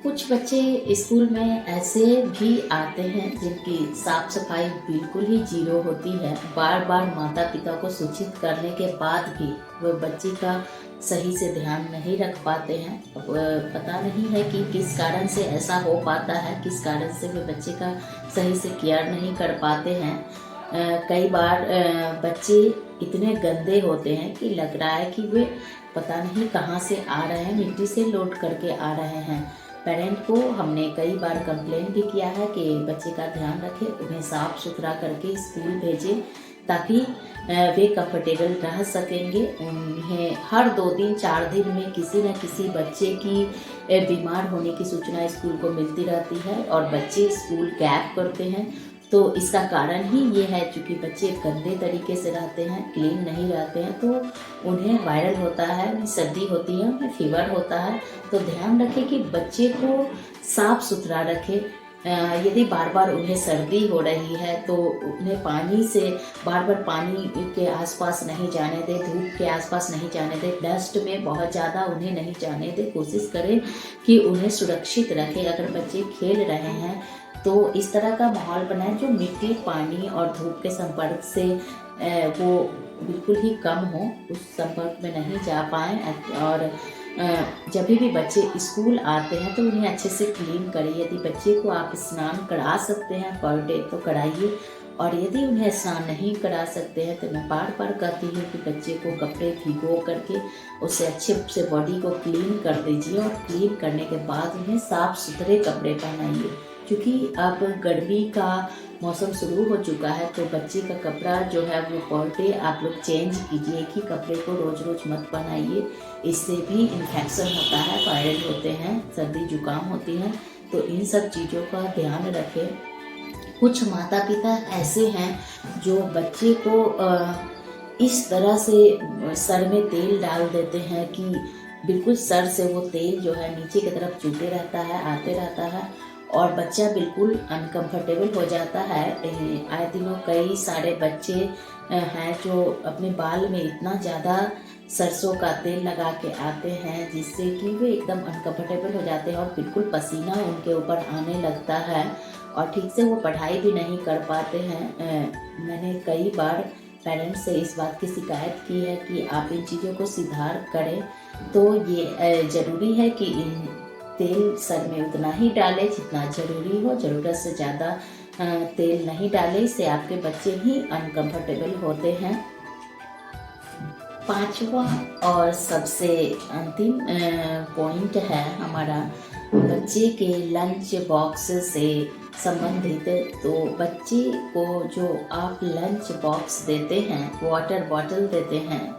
कुछ बच्चे स्कूल में ऐसे भी आते हैं जिनकी साफ सफाई बिल्कुल ही जीरो होती है। बार बार माता पिता को सूचित करने के बाद भी वह बच्चे का सही से ध्यान नहीं रख पाते हैं। अब पता नहीं है कि किस कारण से ऐसा हो पाता है, किस कारण से वे बच्चे का सही से केयर नहीं कर पाते हैं। कई बार बच्चे इतने गंदे होते हैं कि लग रहा है कि वे पता नहीं कहाँ से आ रहे हैं, मिट्टी से लौट करके आ रहे हैं। पेरेंट को हमने कई बार कंप्लेन भी किया है कि बच्चे का ध्यान रखें, उन्हें साफ सुथरा करके स्कूल भेजें ताकि वे कंफर्टेबल रह सकेंगे। उन्हें हर 2 दिन 4 दिन में किसी न किसी बच्चे की बीमार होने की सूचना स्कूल को मिलती रहती है और बच्चे स्कूल गैप करते हैं। तो इसका कारण ही ये है, चूँकि बच्चे गंदे तरीके से रहते हैं, क्लीन नहीं रहते हैं, तो उन्हें वायरल होता है, उन्हें सर्दी होती है, उन्हें फीवर होता है। तो ध्यान रखें कि बच्चे को साफ सुथरा रखें। यदि बार बार उन्हें सर्दी हो रही है तो उन्हें पानी से बार बार पानी के आसपास नहीं जाने दें, धूप के आसपास नहीं जाने दें, डस्ट में बहुत ज़्यादा उन्हें नहीं जाने दें। कोशिश करें कि उन्हें सुरक्षित रखें। अगर बच्चे खेल रहे हैं तो इस तरह का माहौल बनाएं जो मिट्टी, पानी और धूप के संपर्क से वो बिल्कुल ही कम हो, उस संपर्क में नहीं जा पाएँ। और जब भी बच्चे स्कूल आते हैं तो उन्हें अच्छे से क्लीन करें। यदि बच्चे को आप स्नान करा सकते हैं पर डे तो कराइए, और यदि उन्हें स्नान नहीं करा सकते हैं तो मैं बार बार कहती हूँ कि बच्चे को कपड़े भिगो करके उसे अच्छे से बॉडी को क्लीन कर दीजिए, और क्लीन करने के बाद उन्हें साफ सुथरे कपड़े पहनाइए। क्योंकि अब गर्मी का मौसम शुरू हो चुका है तो बच्चे का कपड़ा जो है वो पर डे आप लोग चेंज कीजिए, कि कपड़े को रोज़ रोज़ मत पहनाइए। इससे भी इन्फेक्शन होता है, वायरल होते हैं, सर्दी जुकाम होती है। तो इन सब चीज़ों का ध्यान रखें। कुछ माता पिता ऐसे हैं जो बच्चे को इस तरह से सर में तेल डाल देते हैं कि बिल्कुल सर से वो तेल जो है नीचे की तरफ चूते रहता है, आते रहता है, और बच्चा बिल्कुल अनकंफर्टेबल हो जाता है। आए दिनों कई सारे बच्चे हैं जो अपने बाल में इतना ज़्यादा सरसों का तेल लगा के आते हैं जिससे कि वे एकदम अनकंफर्टेबल हो जाते हैं और बिल्कुल पसीना उनके ऊपर आने लगता है और ठीक से वो पढ़ाई भी नहीं कर पाते हैं। मैंने कई बार पेरेंट्स से इस बात की शिकायत की है कि आप इन चीज़ों को सुधार करें। तो ये ज़रूरी है कि इन तेल सर में उतना ही डालें जितना ज़रूरी हो, ज़रूरत से ज़्यादा तेल नहीं डालें, इससे आपके बच्चे ही अनकंफर्टेबल होते हैं। 5वां और सबसे अंतिम पॉइंट है हमारा बच्चे के लंच बॉक्स से संबंधित। तो बच्चे को जो आप लंच बॉक्स देते हैं, वाटर बॉटल देते हैं,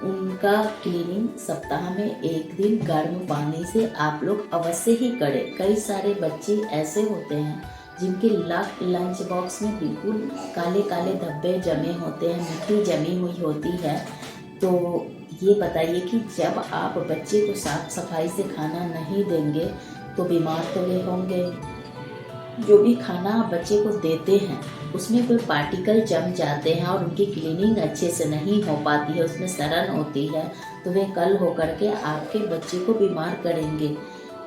उनका क्लीनिंग सप्ताह में 1 दिन गर्म पानी से आप लोग अवश्य ही करें। कई सारे बच्चे ऐसे होते हैं जिनके लंच बॉक्स में बिल्कुल काले काले धब्बे जमे होते हैं, मिट्टी जमी हुई होती है। तो ये बताइए कि जब आप बच्चे को साफ सफाई से खाना नहीं देंगे तो बीमार तो वे होंगे। जो भी खाना आप बच्चे को देते हैं उसमें कोई पार्टिकल जम जाते हैं और उनकी क्लीनिंग अच्छे से नहीं हो पाती है, उसमें सड़न होती है, तो वे कल होकर के आपके बच्चे को बीमार करेंगे।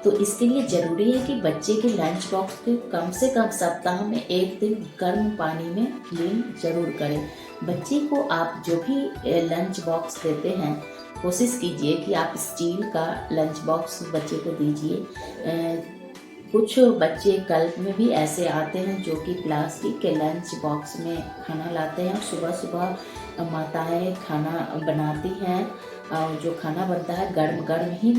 तो इसके लिए ज़रूरी है कि बच्चे के लंच बॉक्स को कम से कम सप्ताह में 1 दिन गर्म पानी में क्लीन ज़रूर करें। बच्चे को आप जो भी लंच बॉक्स देते हैं कोशिश कीजिए कि आप स्टील का लंच बॉक्स बच्चे को दीजिए। कुछ बच्चे कल्प में भी ऐसे आते हैं जो कि प्लास्टिक के लंच बॉक्स में खाना लाते हैं। सुबह सुबह माताएं खाना बनाती हैं और जो खाना बनता है गर्म गर्म ही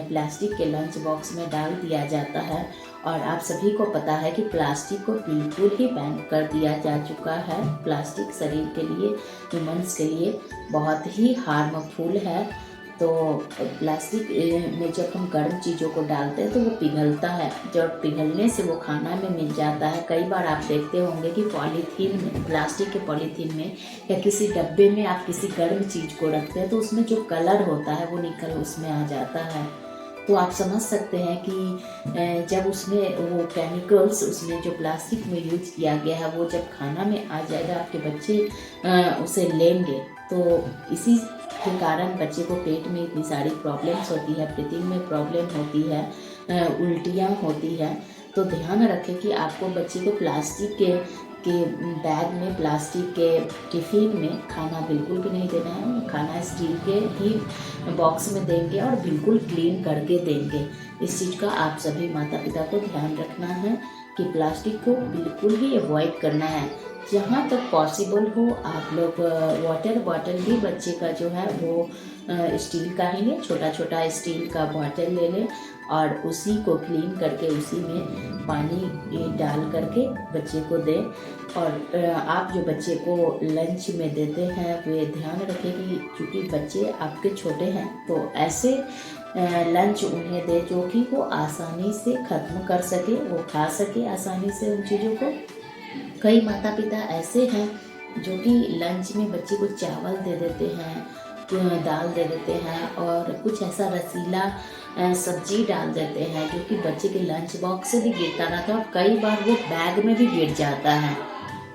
प्लास्टिक के लंच बॉक्स में डाल दिया जाता है। और आप सभी को पता है कि प्लास्टिक को बिल्कुल ही बैन कर दिया जा चुका है। प्लास्टिक शरीर के लिए, ह्यूमन्स के लिए बहुत ही हार्मफुल है। तो प्लास्टिक में जब हम गर्म चीज़ों को डालते हैं तो वो पिघलता है, जब पिघलने से वो खाना में मिल जाता है। कई बार आप देखते होंगे कि पॉलीथीन में, प्लास्टिक के पॉलीथीन में या किसी डब्बे में आप किसी गर्म चीज़ को रखते हैं तो उसमें जो कलर होता है वो निकल उसमें आ जाता है। तो आप समझ सकते हैं कि जब उसमें वो केमिकल्स, उसमें जो प्लास्टिक में यूज किया गया है वो जब खाना में आ जाएगा, आपके बच्चे उसे लेंगे। तो इसी के कारण बच्चे को पेट में इतनी सारी प्रॉब्लम्स होती है, ब्रीथिंग में प्रॉब्लम होती है। उल्टियाँ होती हैं। तो ध्यान रखें कि आपको बच्चे को प्लास्टिक के बैग में, प्लास्टिक के टिफ़िन में खाना बिल्कुल भी नहीं देना है। खाना स्टील के ही बॉक्स में देंगे और बिल्कुल क्लीन करके देंगे। इस चीज़ का आप सभी माता-पिता को ध्यान रखना है कि प्लास्टिक को बिल्कुल ही अवॉइड करना है। जहाँ तक पॉसिबल हो आप लोग वाटर बॉटल भी बच्चे का जो है वो स्टील का ही लें, छोटा-छोटा स्टील का बॉटल ले लें और उसी को क्लीन करके उसी में पानी डाल करके बच्चे को दें। और आप जो बच्चे को लंच में देते हैं वे ध्यान रखें कि चूँकि बच्चे आपके छोटे हैं तो ऐसे लंच उन्हें दें जो कि वो आसानी से ख़त्म कर सके, वो खा सके आसानी से उन चीज़ों को। कई माता-पिता ऐसे हैं जो कि लंच में बच्चे को चावल दे देते हैं, दाल दे देते हैं और कुछ ऐसा रसीला सब्जी डाल देते हैं जो कि बच्चे के लंच बॉक्स से भी गिरता रहता है और कई बार वो बैग में भी गिर जाता है।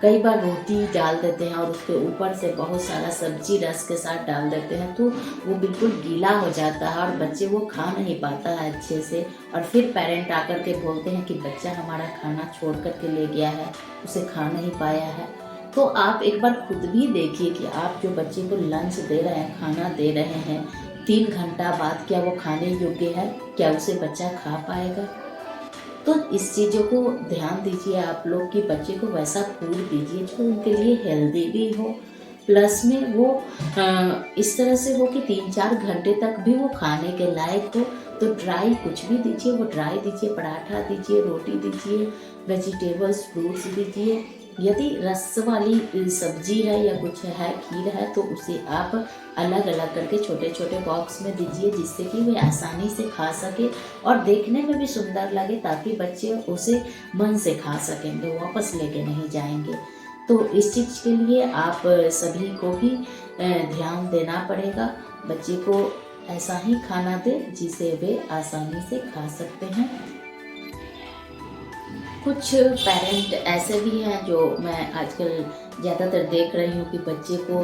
कई बार रोटी डाल देते हैं और उसके ऊपर से बहुत सारा सब्जी रस के साथ डाल देते हैं तो वो बिल्कुल गीला हो जाता है और बच्चे वो खा नहीं पाता है अच्छे से। और फिर पेरेंट आकर के बोलते हैं कि बच्चा हमारा खाना छोड़ कर के ले गया है, उसे खा नहीं पाया है। तो आप एक बार खुद भी देखिए कि आप जो बच्चे को लंच दे रहे हैं, खाना दे रहे हैं, 3 घंटा बाद क्या वो खाने योग्य है? क्या उसे बच्चा खा पाएगा? तो इस चीज़ों को ध्यान दीजिए आप लोग कि बच्चे को वैसा फूड दीजिए जो उनके लिए हेल्दी भी हो, प्लस में वो इस तरह से हो कि 3-4 घंटे तक भी वो खाने के लायक हो। तो ड्राई कुछ भी दीजिए, वो ड्राई दीजिए, पराठा दीजिए, रोटी दीजिए, वेजिटेबल्स, फ्रूट्स दीजिए। यदि रस वाली सब्जी है या कुछ है, खीर है, तो उसे आप अलग-अलग करके छोटे-छोटे बॉक्स में दीजिए जिससे कि वे आसानी से खा सकें और देखने में भी सुंदर लगे ताकि बच्चे उसे मन से खा सकेंगे, वापस लेके नहीं जाएँगे। तो इस चीज़ के लिए आप सभी को ही ध्यान देना पड़ेगा। बच्चे को ऐसा ही खाना दें जिसे वे आसानी से खा सकते हैं। कुछ पेरेंट ऐसे भी हैं जो मैं आजकल ज़्यादातर देख रही हूँ कि बच्चे को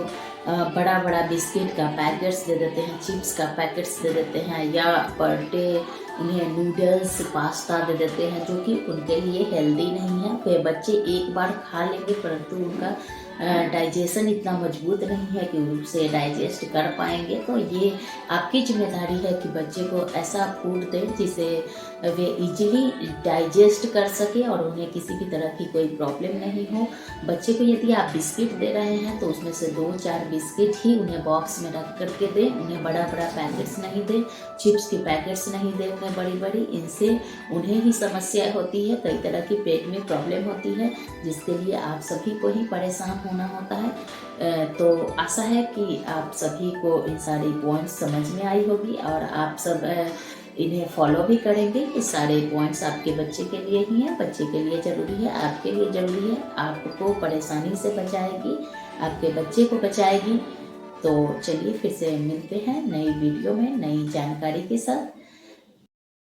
बड़ा-बड़ा बिस्किट का पैकेट्स दे देते हैं, चिप्स का पैकेट्स दे देते हैं या पर डे उन्हें नूडल्स, पास्ता दे देते हैं जो कि उनके लिए हेल्दी नहीं है। वे बच्चे एक बार खा लेंगे परंतु उनका डाइजेशन इतना मजबूत नहीं है कि उसे डाइजेस्ट कर पाएँगे। तो ये आपकी ज़िम्मेदारी है कि बच्चे को ऐसा फूड दें जिसे वे इजीली डाइजेस्ट कर सकें और उन्हें किसी भी तरह की कोई प्रॉब्लम नहीं हो। बच्चे को यदि आप बिस्किट दे रहे हैं तो उसमें से 2-4 बिस्किट ही उन्हें बॉक्स में रख कर के दें, उन्हें बड़ा-बड़ा पैकेट्स नहीं दें, चिप्स की पैकेट्स नहीं दें उन्हें बड़ी-बड़ी। इनसे उन्हें ही समस्या होती है, कई तरह की पेट में प्रॉब्लम होती है जिसके लिए आप सभी को ही परेशान होना होता है। तो आशा है कि आप सभी को इन सारी पॉइंट्स समझ में आई होगी और आप सब इन्हें फॉलो भी करेंगे। ये सारे पॉइंट्स आपके बच्चे के लिए ही हैं, बच्चे के लिए ज़रूरी है, आपके लिए ज़रूरी है, आपको परेशानी से बचाएगी, आपके बच्चे को बचाएगी। तो चलिए फिर से मिलते हैं नई वीडियो में नई जानकारी के साथ।